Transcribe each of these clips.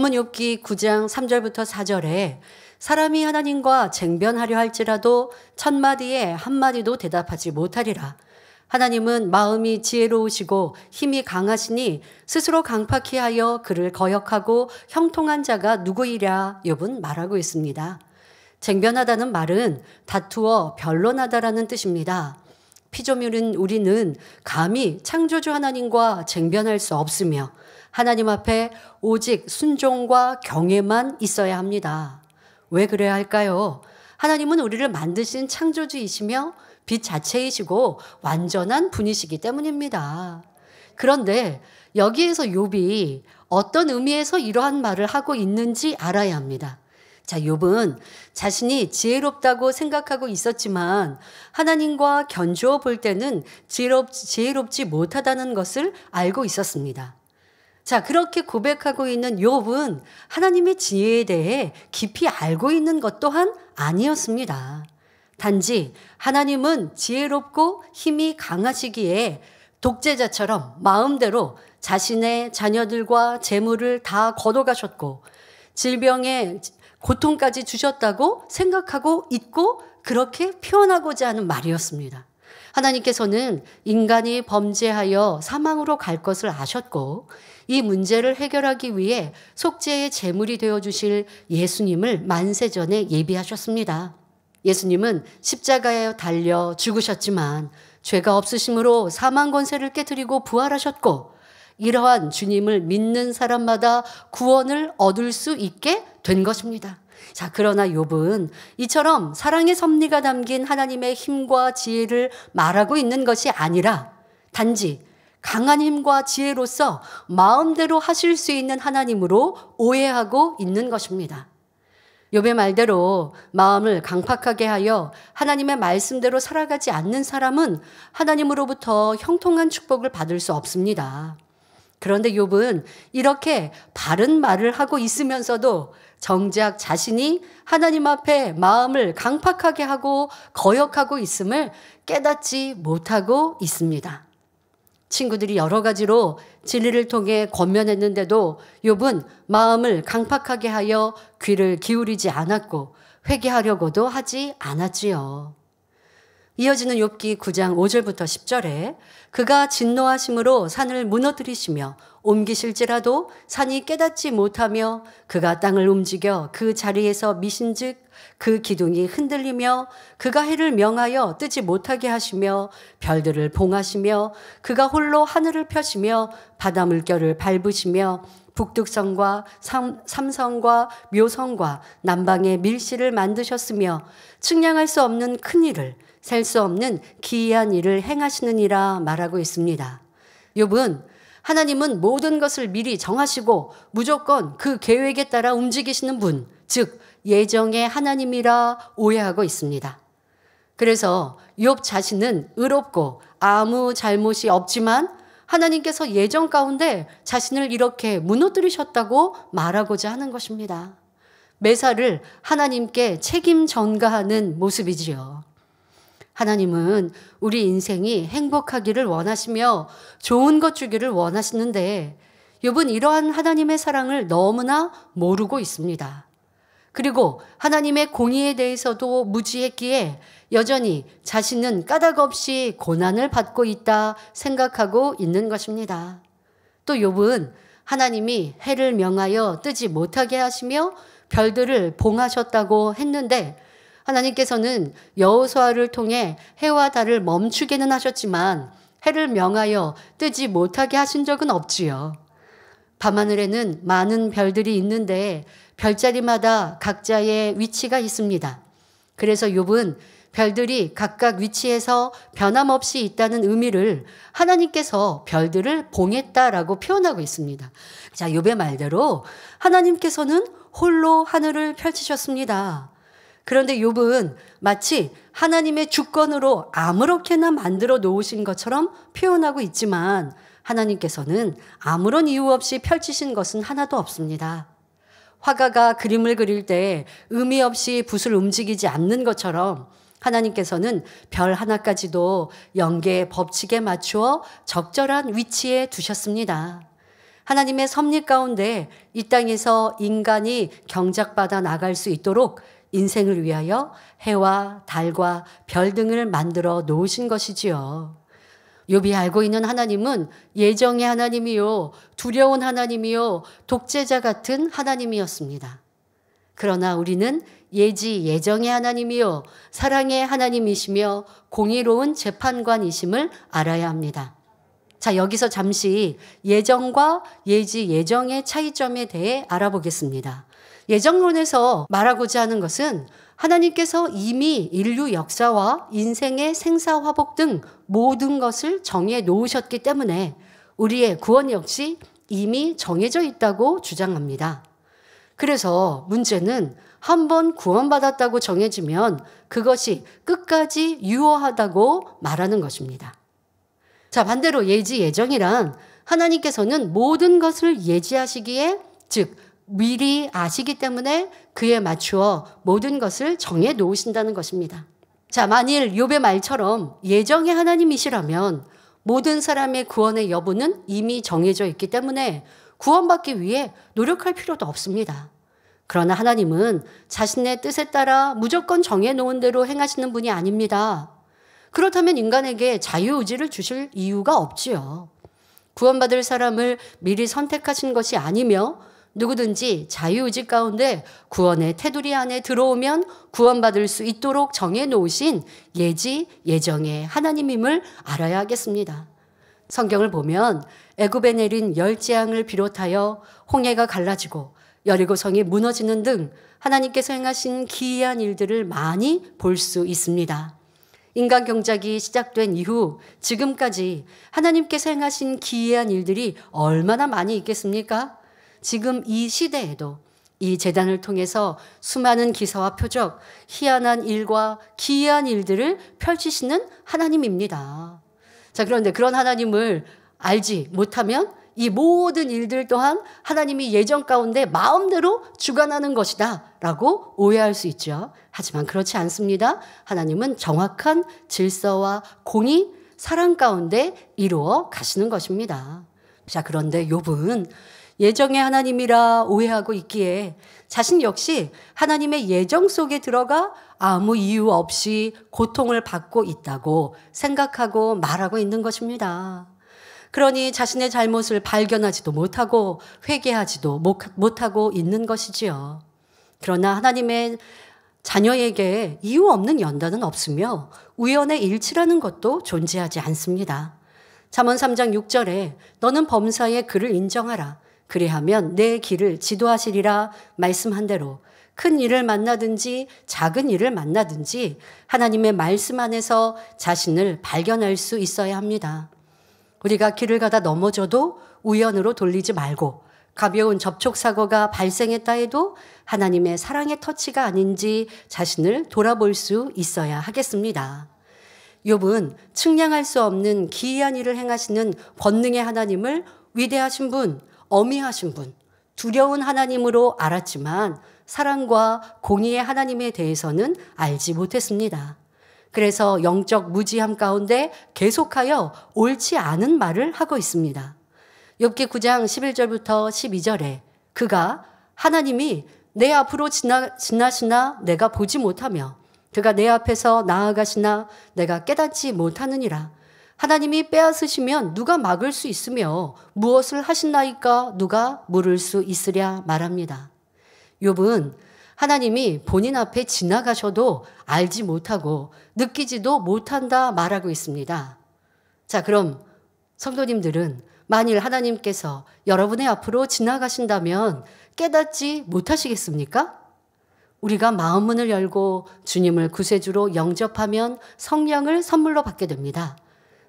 본문 욥기 9장 3절부터 4절에 사람이 하나님과 쟁변하려 할지라도 천마디에 한마디도 대답하지 못하리라. 하나님은 마음이 지혜로우시고 힘이 강하시니 스스로 강팍히 하여 그를 거역하고 형통한 자가 누구이랴. 욥은 말하고 있습니다. 쟁변하다는 말은 다투어 변론하다라는 뜻입니다. 피조물인 우리는 감히 창조주 하나님과 쟁변할 수 없으며 하나님 앞에 오직 순종과 경외만 있어야 합니다. 왜 그래야 할까요? 하나님은 우리를 만드신 창조주이시며 빛 자체이시고 완전한 분이시기 때문입니다. 그런데 여기에서 욥이 어떤 의미에서 이러한 말을 하고 있는지 알아야 합니다. 자, 욥은 자신이 지혜롭다고 생각하고 있었지만 하나님과 견주어 볼 때는 지혜롭지 못하다는 것을 알고 있었습니다. 자, 그렇게 고백하고 있는 욥은 하나님의 지혜에 대해 깊이 알고 있는 것 또한 아니었습니다. 단지 하나님은 지혜롭고 힘이 강하시기에 독재자처럼 마음대로 자신의 자녀들과 재물을 다 걷어가셨고 질병에 고통까지 주셨다고 생각하고 있고 그렇게 표현하고자 하는 말이었습니다. 하나님께서는 인간이 범죄하여 사망으로 갈 것을 아셨고 이 문제를 해결하기 위해 속죄의 제물이 되어주실 예수님을 만세전에 예비하셨습니다. 예수님은 십자가에 달려 죽으셨지만 죄가 없으심으로 사망 권세를 깨뜨리고 부활하셨고 이러한 주님을 믿는 사람마다 구원을 얻을 수 있게 된 것입니다. 자, 그러나 욥은 이처럼 사랑의 섭리가 담긴 하나님의 힘과 지혜를 말하고 있는 것이 아니라 단지 강한 힘과 지혜로서 마음대로 하실 수 있는 하나님으로 오해하고 있는 것입니다. 욥의 말대로 마음을 강팍하게 하여 하나님의 말씀대로 살아가지 않는 사람은 하나님으로부터 형통한 축복을 받을 수 없습니다. 그런데 욥은 이렇게 바른 말을 하고 있으면서도 정작 자신이 하나님 앞에 마음을 강팍하게 하고 거역하고 있음을 깨닫지 못하고 있습니다. 친구들이 여러 가지로 진리를 통해 권면했는데도 욥은 마음을 강팍하게 하여 귀를 기울이지 않았고 회개하려고도 하지 않았지요. 이어지는 욥기 9장 5절부터 10절에 그가 진노하심으로 산을 무너뜨리시며 옮기실지라도 산이 깨닫지 못하며 그가 땅을 움직여 그 자리에서 미신즉 그 기둥이 흔들리며 그가 해를 명하여 뜨지 못하게 하시며 별들을 봉하시며 그가 홀로 하늘을 펴시며 바다 물결을 밟으시며 북극성과 삼성과 묘성과 남방의 밀실을 만드셨으며 측량할 수 없는 큰 일을 셀 수 없는 기이한 일을 행하시느니라 말하고 있습니다. 욥은 하나님은 모든 것을 미리 정하시고 무조건 그 계획에 따라 움직이시는 분, 즉 예정의 하나님이라 오해하고 있습니다. 그래서 욥 자신은 의롭고 아무 잘못이 없지만 하나님께서 예정 가운데 자신을 이렇게 무너뜨리셨다고 말하고자 하는 것입니다. 매사를 하나님께 책임 전가하는 모습이지요. 하나님은 우리 인생이 행복하기를 원하시며 좋은 것 주기를 원하시는데 욥은 이러한 하나님의 사랑을 너무나 모르고 있습니다. 그리고 하나님의 공의에 대해서도 무지했기에 여전히 자신은 까닭 없이 고난을 받고 있다 생각하고 있는 것입니다. 또 욥은 하나님이 해를 명하여 뜨지 못하게 하시며 별들을 봉하셨다고 했는데 하나님께서는 여호수아를 통해 해와 달을 멈추게는 하셨지만 해를 명하여 뜨지 못하게 하신 적은 없지요. 밤하늘에는 많은 별들이 있는데 별자리마다 각자의 위치가 있습니다. 그래서 욥은 별들이 각각 위치에서 변함없이 있다는 의미를 하나님께서 별들을 봉했다라고 표현하고 있습니다. 자, 욥의 말대로 하나님께서는 홀로 하늘을 펼치셨습니다. 그런데 욥은 마치 하나님의 주권으로 아무렇게나 만들어 놓으신 것처럼 표현하고 있지만 하나님께서는 아무런 이유 없이 펼치신 것은 하나도 없습니다. 화가가 그림을 그릴 때 의미 없이 붓을 움직이지 않는 것처럼 하나님께서는 별 하나까지도 영계의 법칙에 맞추어 적절한 위치에 두셨습니다. 하나님의 섭리 가운데 이 땅에서 인간이 경작받아 나갈 수 있도록 인생을 위하여 해와 달과 별 등을 만들어 놓으신 것이지요. 욥이 알고 있는 하나님은 예정의 하나님이요, 두려운 하나님이요, 독재자 같은 하나님이었습니다. 그러나 우리는 예정의 하나님이요, 사랑의 하나님이시며 공의로운 재판관이심을 알아야 합니다. 자, 여기서 잠시 예정과 예정의 차이점에 대해 알아보겠습니다. 예정론에서 말하고자 하는 것은 하나님께서 이미 인류 역사와 인생의 생사화복 등 모든 것을 정해 놓으셨기 때문에 우리의 구원 역시 이미 정해져 있다고 주장합니다. 그래서 문제는 한번 구원받았다고 정해지면 그것이 끝까지 유효하다고 말하는 것입니다. 자, 반대로 예정이란 하나님께서는 모든 것을 예지하시기에, 즉 미리 아시기 때문에 그에 맞추어 모든 것을 정해 놓으신다는 것입니다. 자, 만일 욥의 말처럼 예정의 하나님이시라면 모든 사람의 구원의 여부는 이미 정해져 있기 때문에 구원받기 위해 노력할 필요도 없습니다. 그러나 하나님은 자신의 뜻에 따라 무조건 정해 놓은 대로 행하시는 분이 아닙니다. 그렇다면 인간에게 자유의지를 주실 이유가 없지요. 구원받을 사람을 미리 선택하신 것이 아니며 누구든지 자유의지 가운데 구원의 테두리 안에 들어오면 구원받을 수 있도록 정해놓으신 예정의 하나님임을 알아야 하겠습니다. 성경을 보면 애굽에 내린 열재앙을 비롯하여 홍해가 갈라지고 여리고성이 무너지는 등 하나님께서 행하신 기이한 일들을 많이 볼 수 있습니다. 인간 경작이 시작된 이후 지금까지 하나님께서 행하신 기이한 일들이 얼마나 많이 있겠습니까? 지금 이 시대에도 이 재단을 통해서 수많은 기사와 표적, 희한한 일과 기이한 일들을 펼치시는 하나님입니다. 자, 그런데 그런 하나님을 알지 못하면 이 모든 일들 또한 하나님이 예정 가운데 마음대로 주관하는 것이다 라고 오해할 수 있죠. 하지만 그렇지 않습니다. 하나님은 정확한 질서와 공의, 사랑 가운데 이루어 가시는 것입니다. 자, 그런데 욥은 예정의 하나님이라 오해하고 있기에 자신 역시 하나님의 예정 속에 들어가 아무 이유 없이 고통을 받고 있다고 생각하고 말하고 있는 것입니다. 그러니 자신의 잘못을 발견하지도 못하고 회개하지도 못하고 있는 것이지요. 그러나 하나님의 자녀에게 이유 없는 연단은 없으며 우연의 일치라는 것도 존재하지 않습니다. 잠언 3장 6절에 너는 범사의 그를 인정하라. 그리하면 내 길을 지도하시리라 말씀한 대로 큰 일을 만나든지 작은 일을 만나든지 하나님의 말씀 안에서 자신을 발견할 수 있어야 합니다. 우리가 길을 가다 넘어져도 우연으로 돌리지 말고 가벼운 접촉사고가 발생했다 해도 하나님의 사랑의 터치가 아닌지 자신을 돌아볼 수 있어야 하겠습니다. 욥은 측량할 수 없는 기이한 일을 행하시는 권능의 하나님을 위대하신 분, 어미하신 분, 두려운 하나님으로 알았지만 사랑과 공의의 하나님에 대해서는 알지 못했습니다. 그래서 영적 무지함 가운데 계속하여 옳지 않은 말을 하고 있습니다. 욥기 9장 11절부터 12절에 그가 하나님이 내 앞으로 지나시나 내가 보지 못하며 그가 내 앞에서 나아가시나 내가 깨닫지 못하느니라. 하나님이 빼앗으시면 누가 막을 수 있으며 무엇을 하신나이까 누가 물을 수 있으랴 말합니다. 욥은 하나님이 본인 앞에 지나가셔도 알지 못하고 느끼지도 못한다 말하고 있습니다. 자, 그럼 성도님들은 만일 하나님께서 여러분의 앞으로 지나가신다면 깨닫지 못하시겠습니까? 우리가 마음문을 열고 주님을 구세주로 영접하면 성령을 선물로 받게 됩니다.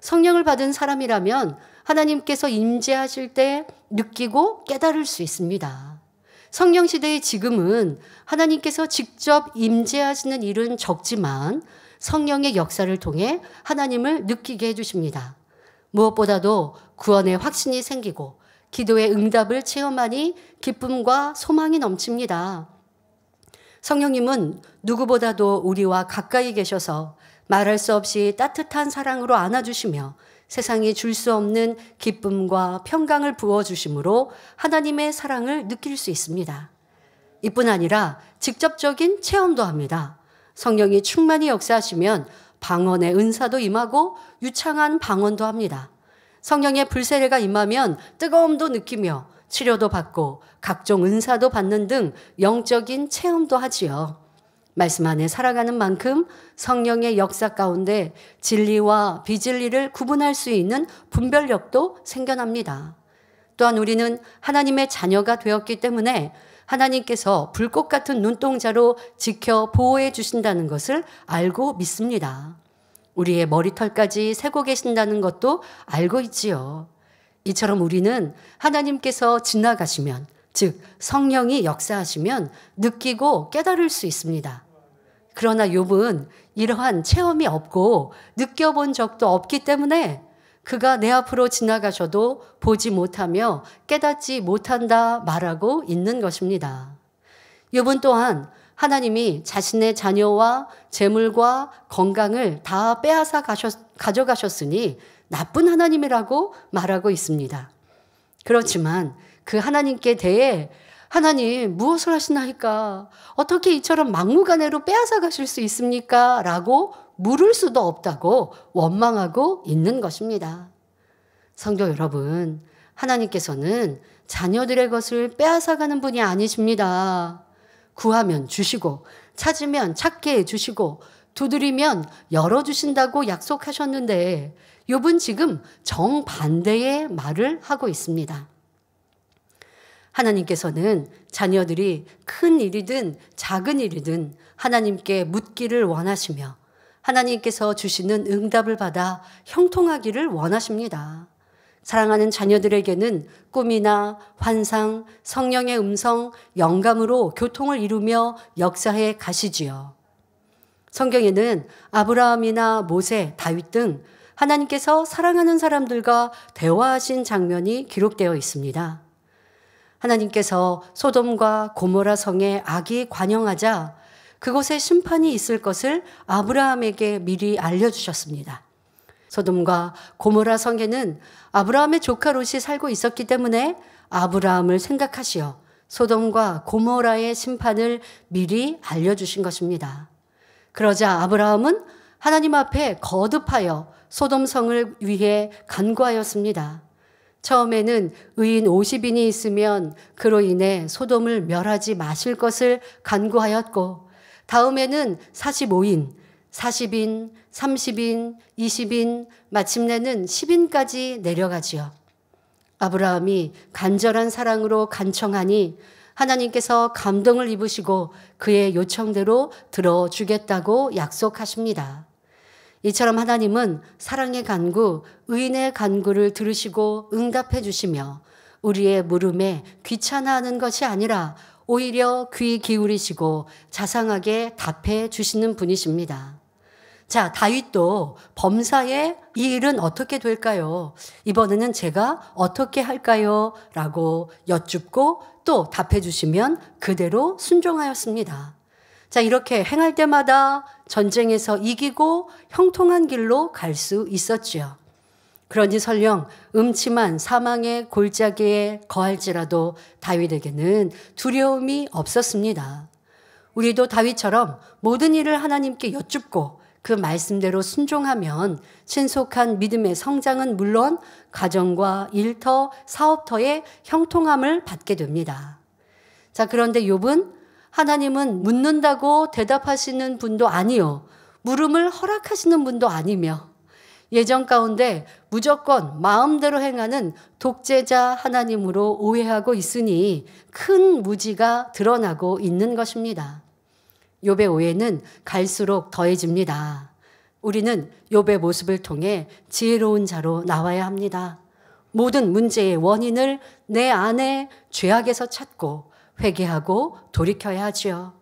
성령을 받은 사람이라면 하나님께서 임재하실 때 느끼고 깨달을 수 있습니다. 성령 시대의 지금은 하나님께서 직접 임재하시는 일은 적지만 성령의 역사를 통해 하나님을 느끼게 해주십니다. 무엇보다도 구원의 확신이 생기고 기도의 응답을 체험하니 기쁨과 소망이 넘칩니다. 성령님은 누구보다도 우리와 가까이 계셔서 말할 수 없이 따뜻한 사랑으로 안아주시며 세상이 줄 수 없는 기쁨과 평강을 부어주심으로 하나님의 사랑을 느낄 수 있습니다. 이뿐 아니라 직접적인 체험도 합니다. 성령이 충만히 역사하시면 방언의 은사도 임하고 유창한 방언도 합니다. 성령의 불세례가 임하면 뜨거움도 느끼며 치료도 받고 각종 은사도 받는 등 영적인 체험도 하지요. 말씀 안에 살아가는 만큼 성령의 역사 가운데 진리와 비진리를 구분할 수 있는 분별력도 생겨납니다. 또한 우리는 하나님의 자녀가 되었기 때문에 하나님께서 불꽃 같은 눈동자로 지켜 보호해 주신다는 것을 알고 믿습니다. 우리의 머리털까지 세고 계신다는 것도 알고 있지요. 이처럼 우리는 하나님께서 지나가시면, 즉 성령이 역사하시면 느끼고 깨달을 수 있습니다. 그러나 욥은 이러한 체험이 없고 느껴본 적도 없기 때문에 그가 내 앞으로 지나가셔도 보지 못하며 깨닫지 못한다 말하고 있는 것입니다. 욥은 또한 하나님이 자신의 자녀와 재물과 건강을 다 빼앗아 가져가셨으니 나쁜 하나님이라고 말하고 있습니다. 그렇지만 그 하나님께 대해 하나님 무엇을 하시나이까? 어떻게 이처럼 막무가내로 빼앗아 가실 수 있습니까? 라고 물을 수도 없다고 원망하고 있는 것입니다. 성도 여러분, 하나님께서는 자녀들의 것을 빼앗아가는 분이 아니십니다. 구하면 주시고 찾으면 찾게 해주시고 두드리면 열어주신다고 약속하셨는데 욥은 지금 정반대의 말을 하고 있습니다. 하나님께서는 자녀들이 큰 일이든 작은 일이든 하나님께 묻기를 원하시며 하나님께서 주시는 응답을 받아 형통하기를 원하십니다. 사랑하는 자녀들에게는 꿈이나 환상, 성령의 음성, 영감으로 교통을 이루며 역사해 가시지요. 성경에는 아브라함이나 모세, 다윗 등 하나님께서 사랑하는 사람들과 대화하신 장면이 기록되어 있습니다. 하나님께서 소돔과 고모라 성에 악이 관영하자 그곳에 심판이 있을 것을 아브라함에게 미리 알려주셨습니다. 소돔과 고모라 성에는 아브라함의 조카 롯이 살고 있었기 때문에 아브라함을 생각하시어 소돔과 고모라의 심판을 미리 알려주신 것입니다. 그러자 아브라함은 하나님 앞에 거듭하여 소돔 성을 위해 간구하였습니다. 처음에는 의인 50인이 있으면 그로 인해 소돔을 멸하지 마실 것을 간구하였고 다음에는 45인, 40인, 30인, 20인, 마침내는 10인까지 내려가지요. 아브라함이 간절한 사랑으로 간청하니 하나님께서 감동을 입으시고 그의 요청대로 들어주겠다고 약속하십니다. 이처럼 하나님은 사랑의 간구, 의인의 간구를 들으시고 응답해 주시며 우리의 물음에 귀찮아하는 것이 아니라 오히려 귀 기울이시고 자상하게 답해 주시는 분이십니다. 자, 다윗도 범사에 이 일은 어떻게 될까요? 이번에는 제가 어떻게 할까요? 라고 여쭙고 또 답해 주시면 그대로 순종하였습니다. 자, 이렇게 행할 때마다 전쟁에서 이기고 형통한 길로 갈 수 있었지요. 그러니 설령 음침한 사망의 골짜기에 거할지라도 다윗에게는 두려움이 없었습니다. 우리도 다윗처럼 모든 일을 하나님께 여쭙고 그 말씀대로 순종하면 신속한 믿음의 성장은 물론 가정과 일터, 사업터의 형통함을 받게 됩니다. 자, 그런데 욥은 하나님은 묻는다고 대답하시는 분도 아니요, 물음을 허락하시는 분도 아니며 예정 가운데 무조건 마음대로 행하는 독재자 하나님으로 오해하고 있으니 큰 무지가 드러나고 있는 것입니다. 욥의 오해는 갈수록 더해집니다. 우리는 욥의 모습을 통해 지혜로운 자로 나와야 합니다. 모든 문제의 원인을 내 안에 죄악에서 찾고 회개하고 돌이켜야 하지요.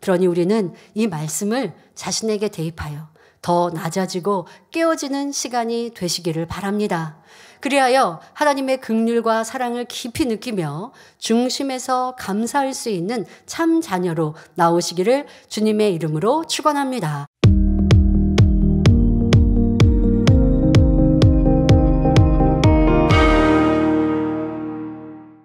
그러니 우리는 이 말씀을 자신에게 대입하여 더 낮아지고 깨어지는 시간이 되시기를 바랍니다. 그리하여 하나님의 긍휼과 사랑을 깊이 느끼며 중심에서 감사할 수 있는 참 자녀로 나오시기를 주님의 이름으로 축원합니다.